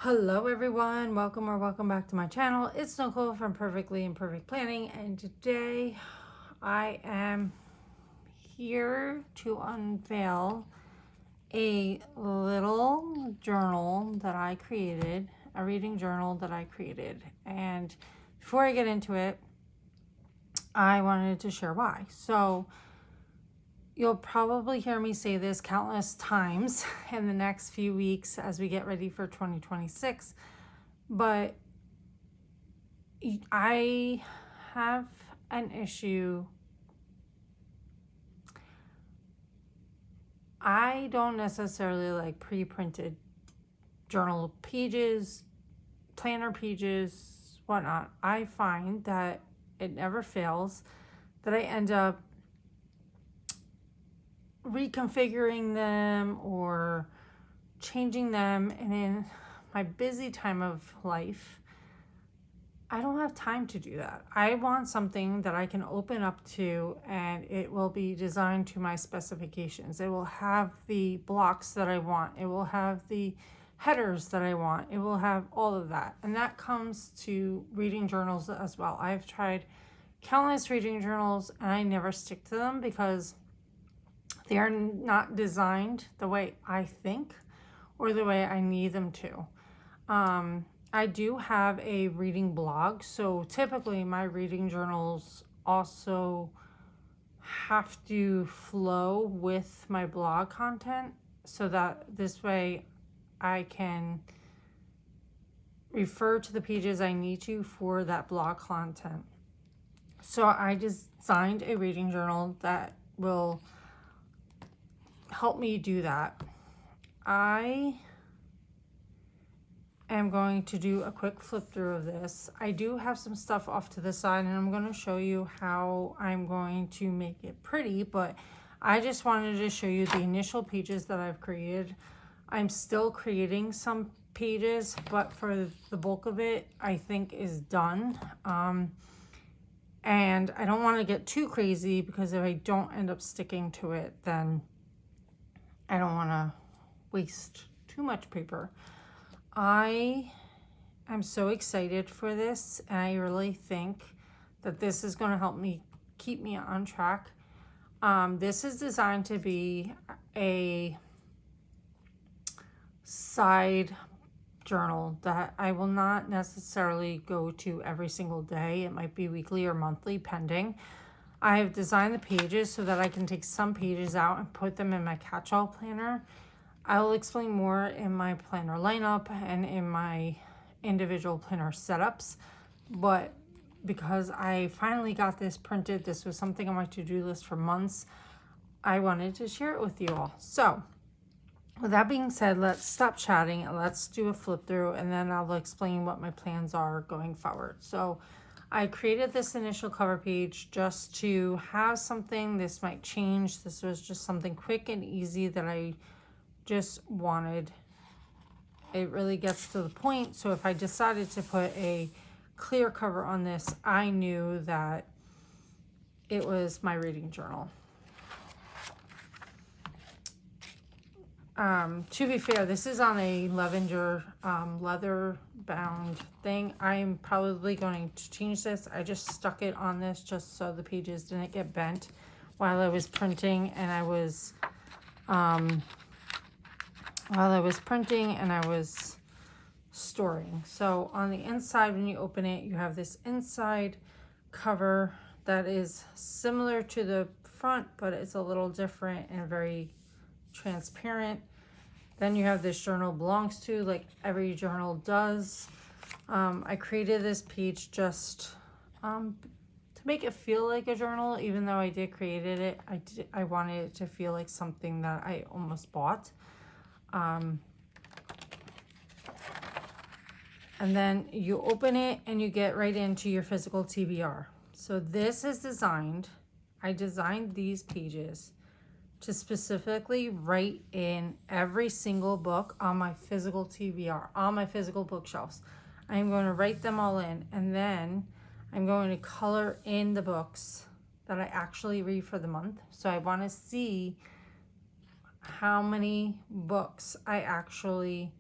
Hello everyone, welcome back to my channel. It's Nicole from Perfectly Imperfect Planning, and today I am here to unveil a little journal that I created, a reading journal that I created. And before I get into it, I wanted to share why. So you'll probably hear me say this countless times in the next few weeks as we get ready for 2026, but I have an issue. I don't necessarily like pre-printed journal pages, planner pages, whatnot. I find that it never fails that I end up reconfiguring them or changing them, and in my busy time of life I don't have time to do that. I want something that I can open up to and it will be designed to my specifications. It will have the blocks that I want. It will have the headers that I want. It will have all of that. And that comes to reading journals as well. I've tried countless reading journals and I never stick to them because they are not designed the way I think or the way I need them to. I do have a reading blog, so typically my reading journals also have to flow with my blog content so that this way I can refer to the pages I need to for that blog content. So I designed a reading journal that will help me do that. I am going to do a quick flip through of this. I do have some stuff off to the side and I'm going to show you how I'm going to make it pretty, but I just wanted to show you the initial pages that I've created. I'm still creating some pages, but for the bulk of it, I think is done. And I don't want to get too crazy because if I don't end up sticking to it, then I don't want to waste too much paper. I am so excited for this, and I really think that this is going to help me keep me on track. This is designed to be a side journal that I will not necessarily go to every single day. It might be weekly or monthly, pending. I have designed the pages so that I can take some pages out and put them in my catch-all planner. I'll explain more in my planner lineup and in my individual planner setups, but because I finally got this printed, this was something on my to-do list for months, I wanted to share it with you all. So with that being said, let's stop chatting and let's do a flip through, and then I'll explain what my plans are going forward. So I created this initial cover page just to have something. This might change. This was just something quick and easy that I just wanted. It really gets to the point. So if I decided to put a clear cover on this, I knew that it was my reading journal. To be fair, this is on a lavender leather bound thing. I'm probably going to change this. I just stuck it on this just so the pages didn't get bent while I was printing, and I was storing. So on the inside, when you open it, you have this inside cover that is similar to the front, but it's a little different and very transparent. Then you have this journal belongs to, like every journal does. I created this page just to make it feel like a journal. Even though I did created it, I wanted it to feel like something that I almost bought. And then you open it and you get right into your physical TBR. So this is designed, I designed these pages to specifically write in every single book on my physical TBR, on my physical bookshelves. I'm going to write them all in, and then I'm going to color in the books that I actually read for the month. So I want to see how many books I actually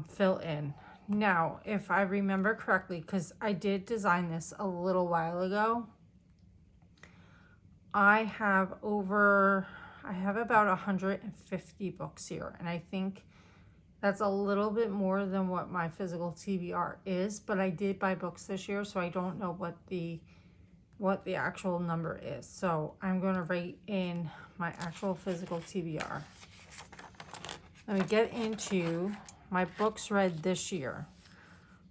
fill in. Now, if I remember correctly, because I did design this a little while ago, I have about 150 books here, and I think that's a little bit more than what my physical TBR is, but I did buy books this year, so I don't know what the actual number is. So I'm going to write in my actual physical TBR. Let me get into my books read this year.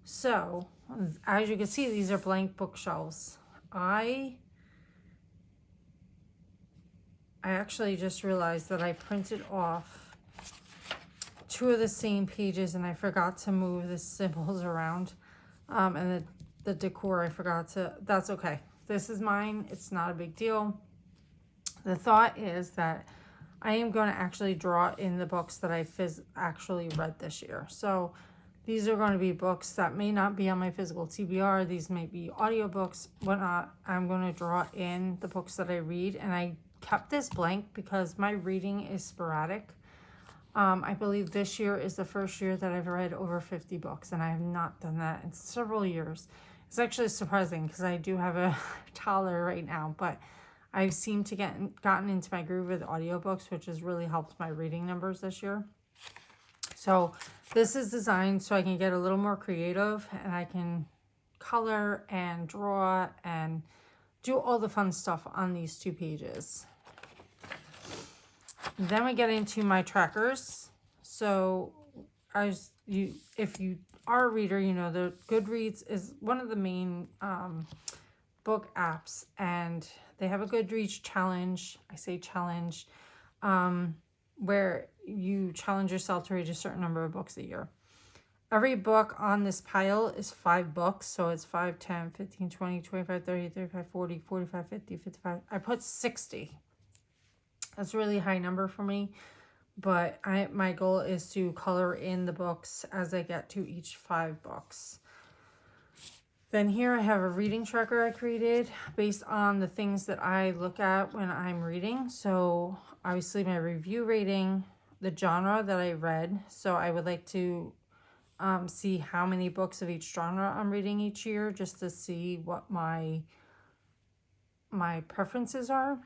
So as you can see, these are blank bookshelves. I actually just realized that I printed off 2 of the same pages and I forgot to move the symbols around. And the decor, I forgot to, that's okay. This is mine, it's not a big deal. The thought is that I am going to actually draw in the books that I actually read this year. So these are going to be books that may not be on my physical TBR. These may be audiobooks, whatnot. I'm going to draw in the books that I read, and I kept this blank because my reading is sporadic. I believe this year is the first year that I've read over 50 books, and I have not done that in several years. It's actually surprising because I do have a toddler right now, but I've seemed to gotten into my groove with audiobooks, which has really helped my reading numbers this year. So this is designed so I can get a little more creative and I can color and draw and do all the fun stuff on these 2 pages. Then we get into my trackers. So if you are a reader, you know the Goodreads is one of the main book apps, and they have a Goodreads challenge. I say challenge, where you challenge yourself to read a certain number of books a year. Every book on this pile is 5 books. So it's 5, 10, 15, 20, 25, 30, 35, 40, 45, 50, 55. I put 60. That's a really high number for me. But my goal is to color in the books as I get to each 5 books. Then here I have a reading tracker I created based on the things that I look at when I'm reading. So obviously my review rating, the genre that I read. So I would like to see how many books of each genre I'm reading each year, just to see what my preferences are.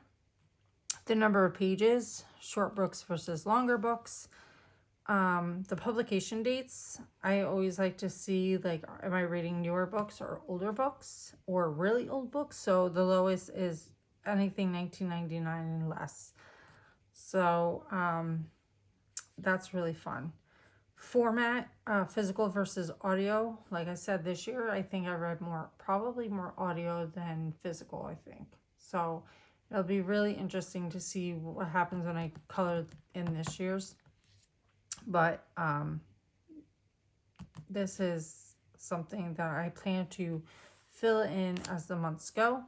The number of pages, short books versus longer books. The publication dates, I always like to see, like, am I reading newer books or older books or really old books? So the lowest is anything 1999 and less. So that's really fun. Format, physical versus audio. Like I said, this year I think I read probably more audio than physical, I think. So it'll be really interesting to see what happens when I color in this year's. But this is something that I plan to fill in as the months go.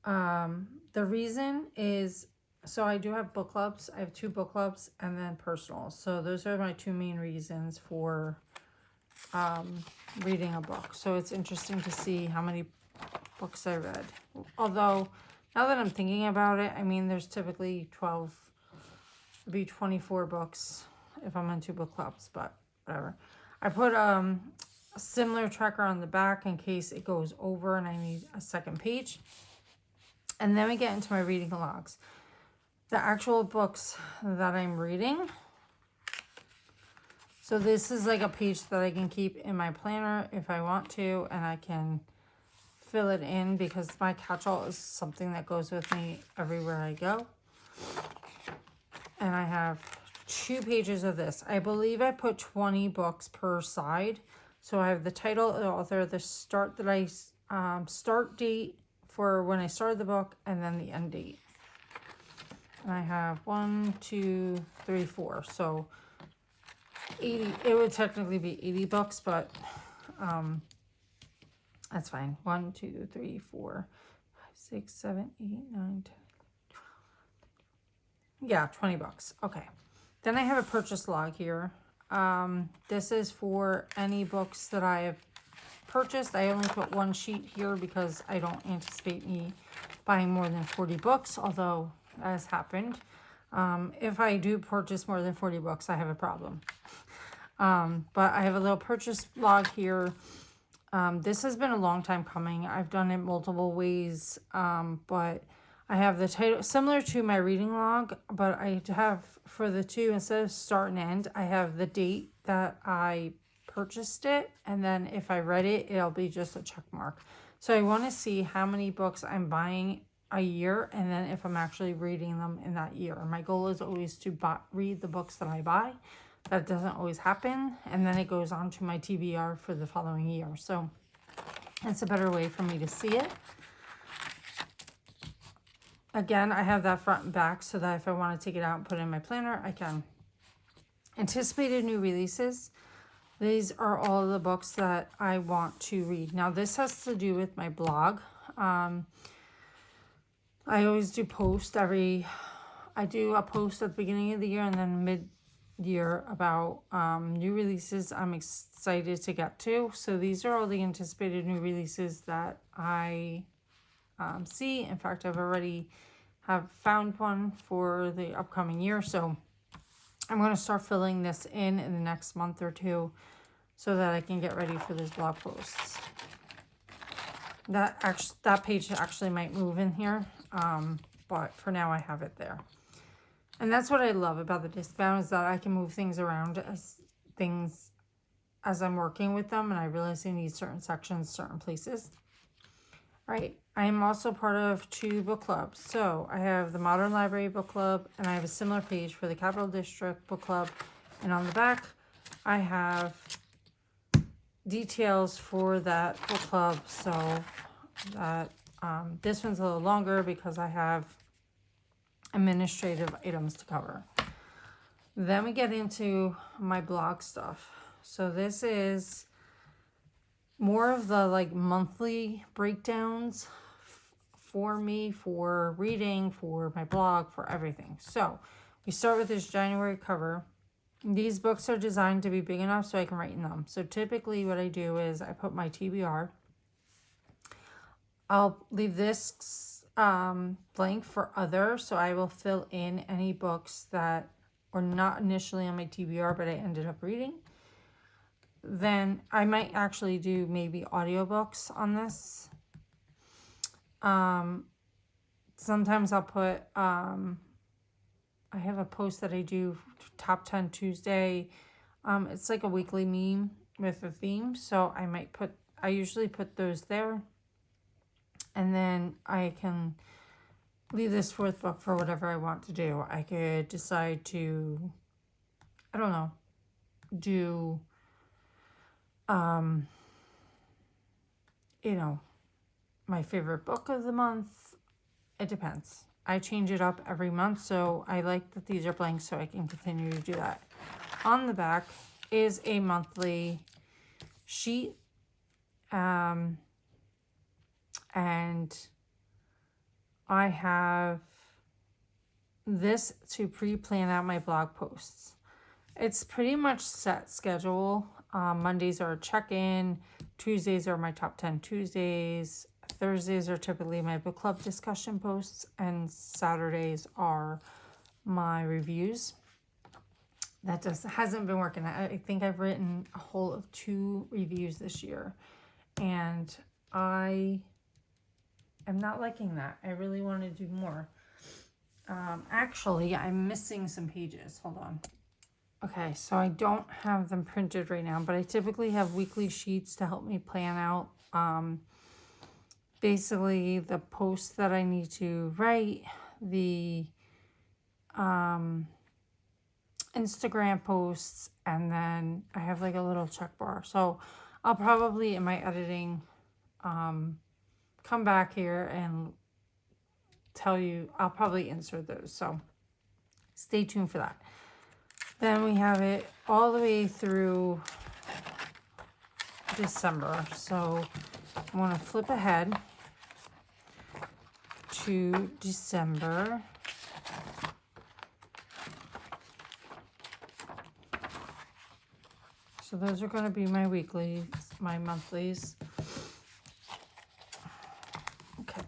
The reason is, so I do have book clubs. I have 2 book clubs and then personal. So those are my 2 main reasons for reading a book. So it's interesting to see how many books I read. Although, now that I'm thinking about it, I mean, there's typically 24 books if I'm in 2 book clubs, but whatever. I put a similar tracker on the back in case it goes over and I need a second page. And then we get into my reading logs. The actual books that I'm reading. So this is like a page that I can keep in my planner if I want to, and I can fill it in because my catch-all is something that goes with me everywhere I go. And I have 2 pages of this. I believe I put 20 books per side. So I have the title, the author, the start date for when I started the book, and then the end date. And I have 1, 2, 3, 4. So 80. It would technically be 80 books, but that's fine. 1, 2, 3, 4, 5, 6, 7, 8, 9, 10. 12. Yeah, 20 bucks. Okay. Then I have a purchase log here. This is for any books that I have purchased. I only put 1 sheet here because I don't anticipate me buying more than 40 books, although that has happened. If I do purchase more than 40 books, I have a problem. But I have a little purchase vlog here. This has been a long time coming. I've done it multiple ways, but I have the title similar to my reading log, but I have for the two, instead of start and end, I have the date that I purchased it, and then if I read it, it'll be just a check mark. So I want to see how many books I'm buying a year, and then if I'm actually reading them in that year. My goal is always to read the books that I buy. That doesn't always happen, and then it goes on to my TBR for the following year. So it's a better way for me to see it. Again, I have that front and back so that if I want to take it out and put it in my planner, I can. Anticipated new releases. These are all the books that I want to read. Now, this has to do with my blog. I always do I do a post at the beginning of the year and then mid-year about new releases I'm excited to get to. So these are all the anticipated new releases that I see. In fact, I've already have found one for the upcoming year. So I'm going to start filling this in the next month or two so that I can get ready for these blog posts. That page actually might move in here, but for now I have it there. And that's what I love about the Discbound, is that I can move things around as I'm working with them, and I realize I need certain sections, certain places. Right. I am also part of 2 book clubs. So I have the Modern Library Book Club, and I have a similar page for the Capital District Book Club. And on the back, I have details for that book club. So that this one's a little longer because I have administrative items to cover. Then we get into my blog stuff. So this is more of the like monthly breakdowns for me, for reading, for my blog, for everything. So we start with this January cover. These books are designed to be big enough so I can write in them. So typically what I do is I put my TBR. I'll leave this blank for other, so I will fill in any books that were not initially on my TBR but I ended up reading. Then I might actually do maybe audiobooks on this. Sometimes I'll put, I have a post that I do, Top 10 Tuesday. It's like a weekly meme with a theme. So I usually put those there. And then I can leave this 4th book for whatever I want to do. I could decide to, I don't know, do my favorite book of the month. It depends. I change it up every month, so I like that these are blank so I can continue to do that. On the back is a monthly sheet, and I have this to pre-plan out my blog posts. It's pretty much set schedule. Mondays are check-in, Tuesdays are my top 10 Tuesdays, Thursdays are typically my book club discussion posts, and Saturdays are my reviews. That just hasn't been working. I think I've written a whole of 2 reviews this year, and I am not liking that. I really want to do more. Actually, I'm missing some pages. Hold on. Okay, so I don't have them printed right now, but I typically have weekly sheets to help me plan out basically the posts that I need to write, the Instagram posts, and then I have like a little check bar. So I'll probably, in my editing, come back here and tell you, I'll probably insert those. So stay tuned for that. Then we have it all the way through December. So I want to flip ahead to December. So those are going to be my weeklies, my monthlies. Okay.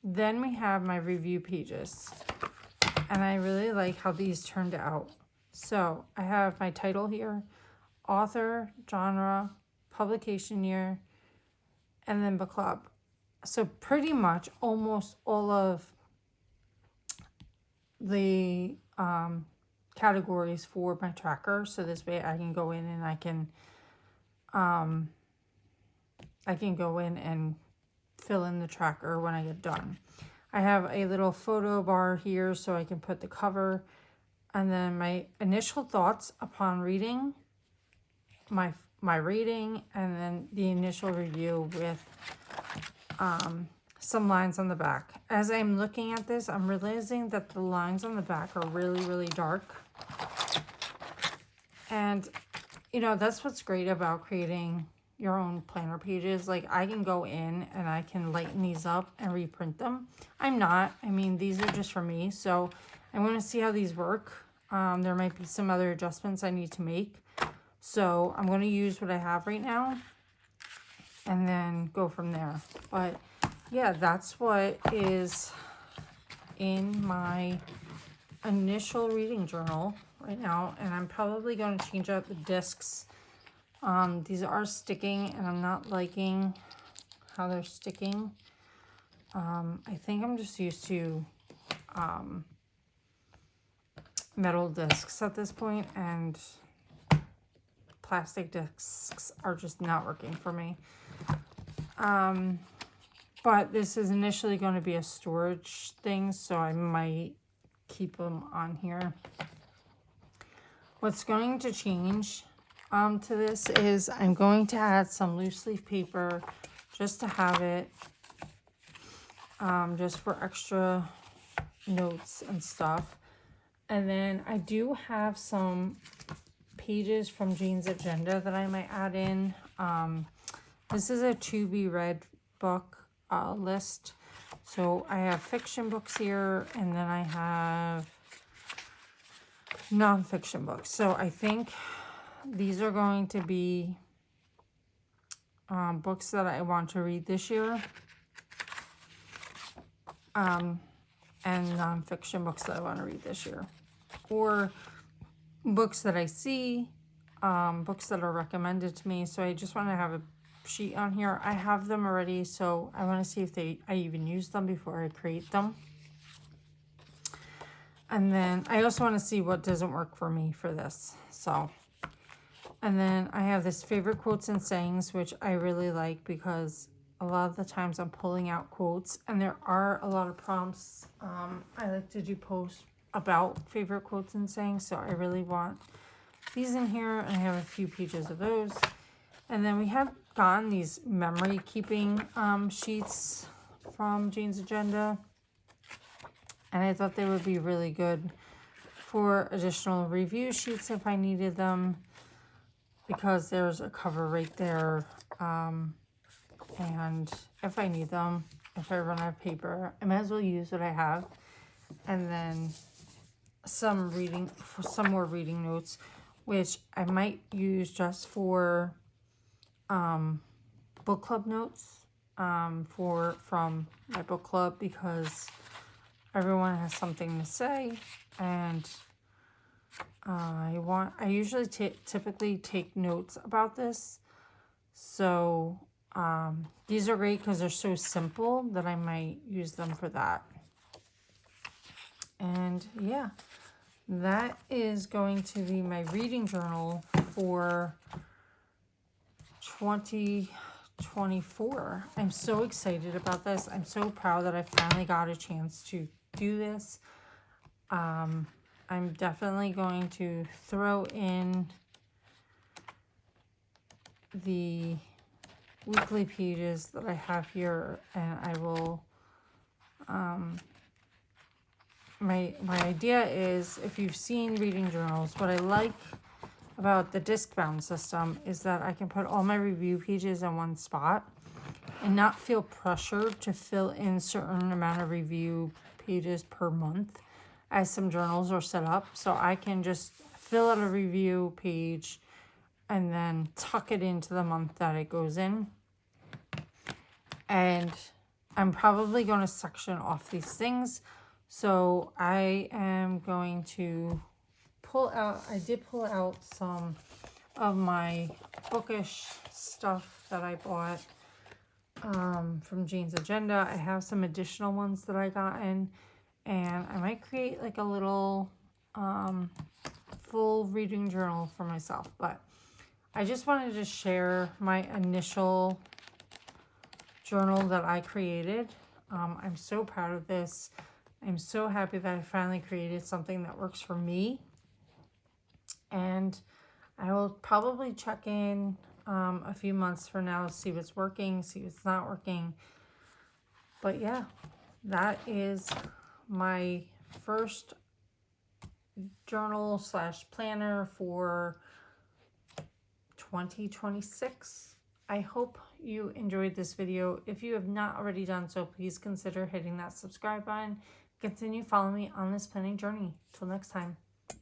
Then we have my review pages. And I really like how these turned out. So I have my title here. author, genre, publication year, and then book club. So pretty much almost all of the categories for my tracker. So this way I can go in and I can go in and fill in the tracker when I get done. I have a little photo bar here so I can put the cover, and then my initial thoughts upon reading, my reading, and then the initial review with some lines on the back. As I'm looking at this, I'm realizing that the lines on the back are really, really dark. And, you know, that's what's great about creating your own planner pages. Like, I can go in and I can lighten these up and reprint them. I mean, these are just for me. So I'm going to see how these work. There might be some other adjustments I need to make. So I'm going to use what I have right now and then go from there. But yeah, that's what is in my initial reading journal right now. And I'm probably going to change out the discs. These are sticking and I'm not liking how they're sticking. I think I'm just used to metal discs at this point, and plastic discs are just not working for me. But this is initially going to be a storage thing, so I might keep them on here. What's going to change to this is I'm going to add some loose leaf paper just to have it, just for extra notes and stuff. And then I do have some pages from Jane's agenda that I might add in. This is a to be read book list. So I have fiction books here, and then I have nonfiction books. So I think these are going to be books that I want to read this year, and nonfiction books that I want to read this year, or books that I see, books that are recommended to me. So I just want to have a sheet on here. I have them already, so I want to see if I even use them before I create them. And then I also want to see what doesn't work for me for this. So, and then I have this favorite quotes and sayings, which I really like because a lot of the times I'm pulling out quotes, and there are a lot of prompts. I like to do posts about favorite quotes and sayings, so I really want these in here, and I have a few pages of those. And then we have gotten these memory keeping sheets from Jane's agenda, and I thought they would be really good for additional review sheets if I needed them, because there's a cover right there. And if I need them, if I run out of paper, I might as well use what I have. And then some more reading notes, which I might use just for book club notes from my book club, because everyone has something to say, and I usually typically take notes about this. So these are great because they're so simple that I might use them for that. And yeah, that is going to be my reading journal for 2024. I'm so excited about this. I'm so proud that I finally got a chance to do this. I'm definitely going to throw in the weekly pages that I have here, and I will my idea is, if you've seen reading journals, what I like about the disc bound system is that I can put all my review pages in one spot and not feel pressured to fill in certain amount of review pages per month, as some journals are set up. So I can just fill out a review page and then tuck it into the month that it goes in. And I'm probably going to section off these things. So I am going to I did pull out some of my bookish stuff that I bought from Jane's Agenda. I have some additional ones that I got in, and I might create like a little full reading journal for myself. But I just wanted to share my initial journal that I created. I'm so proud of this. I'm so happy that I finally created something that works for me. And I will probably check in a few months from now, see what's working, see what's not working. But yeah, that is my first journal / planner for 2026. I hope you enjoyed this video. If you have not already done so, please consider hitting that subscribe button. Continue following me on this planning journey. Till next time.